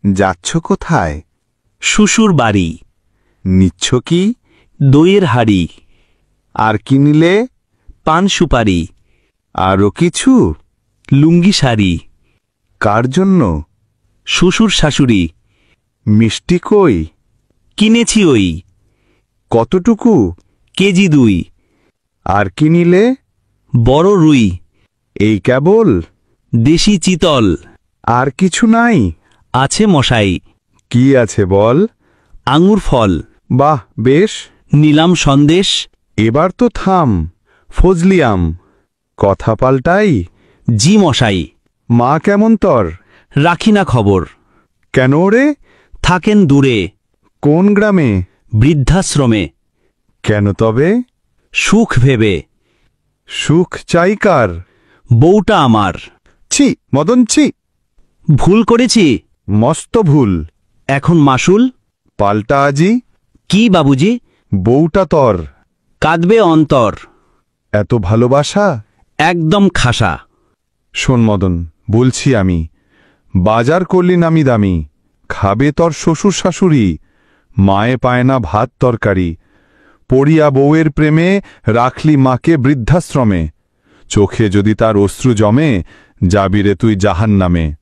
যাচ্ছ কোথায়? শ্বশুর বাড়ি। নিচ্ছ কি? দইয়ের হাড়ি। আর কি নিলে? পান সুপারি। আরও কিছু? লুঙ্গি শাড়ি। কার জন্য? শ্বশুর শাশুড়ি। মিষ্টি কই? কিনেছি ওই। কতটুকু? কেজি 2। আর কি নিলে? বড় রুই। এই কেবল? দেশি চিতল। আর কিছু নাই? আছে মশাই। কি আছে বল? আঙুর ফল। বাহ, বেশ। নিলাম সন্দেশ। এবার তো থাম, ফজলিয়াম। কথা পাল্টাই। জি মশাই। মা কেমন তোর? রাখি না খবর। কেন রে? থাকেন দূরে। কোন গ্রামে? বৃদ্ধাশ্রমে। কেন তবে? সুখ ভেবে। সুখ চাই কার? বউটা আমার। ছি মদন, ছি। ভুল করেছি। মস্ত ভুল। এখন মাসুল? পাল্টা আজি। কি বাবুজি? বউটা তোর। কাঁদবে অন্তর। এত ভালোবাসা? একদম খাসা। শোন মদন, বলছি আমি, বাজার করলি নামি দামি, খাবে তোর শ্বশুর শাশুড়ি। মায়ে পায় না ভাত তরকারি, পড়িয়া বউয়ের প্রেমে রাখলি মাকে বৃদ্ধাশ্রমে। চোখে যদি তার অশ্রু জমে, যাবি রে তুই জাহান্নামে।